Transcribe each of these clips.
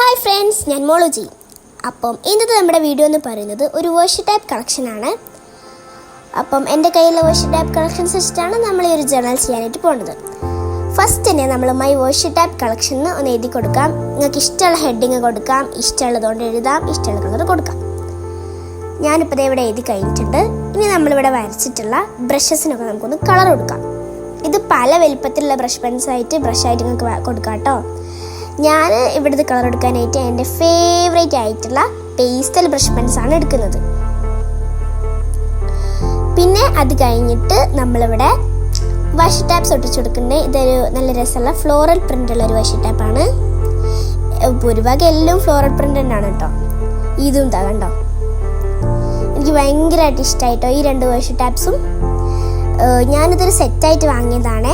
Hi friends, ഞാൻ മോളോജി. അപ്പം ഇന്നത്തെ നമ്മുടെ വീഡിയോ എന്ന് പറയുന്നത് ഒരു വേർഷി ടൈപ്പ് കളക്ഷനാണ്. അപ്പം എൻ്റെ കയ്യിലുള്ള വേർഷി ടൈപ്പ് കളക്ഷൻസ് വെച്ചിട്ടാണ് നമ്മൾ ഈ ഒരു ജേർണൽ ചെയ്യാനായിട്ട് പോകുന്നത്. ഫസ്റ്റ് തന്നെ നമ്മൾ മൈ വേർഷി ടൈപ്പ് കളക്ഷൻ എന്ന് ഒന്ന് എഴുതി കൊടുക്കാം. നിങ്ങൾക്ക് ഇഷ്ടമുള്ള ഹെഡിങ് കൊടുക്കാം, ഇഷ്ടമുള്ളതുകൊണ്ട് എഴുതാം, ഇഷ്ടമുള്ള കളർ കൊടുക്കാം. ഞാനിപ്പോൾ ഇവിടെ എഴുതി കഴിഞ്ഞിട്ടുണ്ട്. ഇനി നമ്മളിവിടെ വരച്ചിട്ടുള്ള ബ്രഷസിനൊക്കെ നമുക്കൊന്ന് കളർ കൊടുക്കാം. ഇത് പല വലിപ്പത്തിലുള്ള ബ്രഷായിട്ട് നിങ്ങൾക്ക് കൊടുക്കാം കേട്ടോ. ഞാൻ ഇവിടുത്തെ കളർ എടുക്കാനായിട്ട് എൻ്റെ ഫേവറേറ്റ് ആയിട്ടുള്ള പേസ്റ്റൽ ബ്രഷ് പെൻസാണ് എടുക്കുന്നത്. പിന്നെ അത് കഴിഞ്ഞിട്ട് നമ്മളിവിടെ വാഷി ടാപ്സ് ഒട്ടിച്ചു കൊടുക്കുന്നത്. ഇതൊരു നല്ല രസമുള്ള ഫ്ലോറൽ പ്രിൻ്റുള്ള ഒരു വാഷി ടാപ്പാണ്. ഭൂരിഭാഗം എല്ലാം ഫ്ലോറൽ പ്രിൻ്റ് തന്നെയാണ് കേട്ടോ. ഇതും കണ്ടോ, എനിക്ക് ഭയങ്കരമായിട്ട് ഇഷ്ടമായിട്ടോ ഈ രണ്ട് വാഷി ടാപ്സും. ഞാനിതൊരു സെറ്റായിട്ട് വാങ്ങിയതാണ്.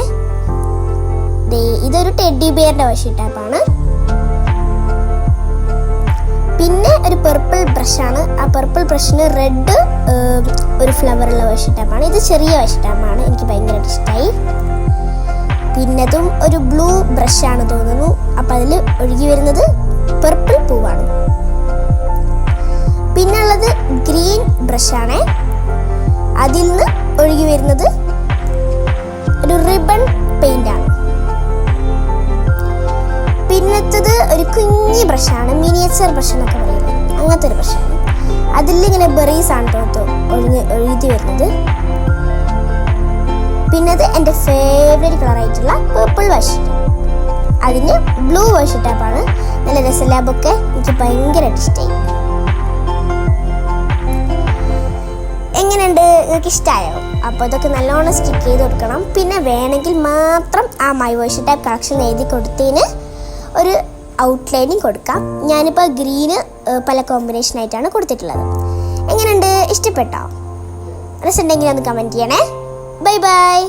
ഇതൊരു ടെഡി ബിയറിന്റെ വാഷി ടാപ്പാണ്. പിന്നെ ഒരു പർപ്പിൾ ബ്രഷാണ്. ആ പർപ്പിൾ ബ്രഷിന് റെഡ് ഒരു ഫ്ലവറുള്ള വാഷി ടാപ്പാണ്. ഇത് ചെറിയ വാഷി ടാപ്പാണ്, എനിക്ക് ഭയങ്കരമായിട്ട് ഇഷ്ടമായി. പിന്നതും ഒരു ബ്ലൂ ബ്രഷാണ് തോന്നുന്നു. അപ്പം അതിൽ ഒഴുകി വരുന്നത് പർപ്പിൾ പൂവാണ്. പിന്നുള്ളത് ഗ്രീൻ ബ്രഷാണ്. അതിൽ നിന്ന് ഒഴുകി വരുന്നത് ഒരു റിബൺ പെയിന്റ് ആണ്. പിന്നത്തത് ഒരു കുഞ്ഞി ബ്രഷാണ്, മിനിയേച്ചർ ബ്രഷ് എന്നൊക്കെ പറയുന്നത്, അങ്ങനത്തെ ഒരു ബ്രഷാണ്. അതിലിങ്ങനെ ബെറീസ് ആണ് ഒഴുകി വരുന്നത്. പിന്നത് എൻ്റെ ഫേവറേറ്റ് കളറായിട്ടുള്ള പേർപ്പിൾ വാഷി, അതിന് ബ്ലൂ വാഷി ടാപ്പാണ്. നല്ല രസമില്ല ബൊക്കെ, എനിക്ക് ഭയങ്കരമായിട്ട് ഇഷ്ടമായി. എങ്ങനെയുണ്ട്, നിങ്ങൾക്ക് ഇഷ്ടമായോ? അപ്പോൾ ഇതൊക്കെ നല്ലോണം സ്റ്റിക്ക് ചെയ്ത് കൊടുക്കണം. പിന്നെ വേണമെങ്കിൽ മാത്രം ആ മൈ വാഷി ടൈപ്പ് കളക്ഷൻ എഴുതി കൊടുത്തതിന് ഒരു ഔട്ട്ലൈനിങ് കൊടുക്കാം. ഞാനിപ്പോൾ ഗ്രീന് പല കോമ്പിനേഷനായിട്ടാണ് കൊടുത്തിട്ടുള്ളത്. എങ്ങനെയുണ്ട്, ഇഷ്ടപ്പെട്ടോ? രസമുണ്ടെങ്കിൽ ഒന്ന് കമൻറ്റ് ചെയ്യണേ. Bye bye.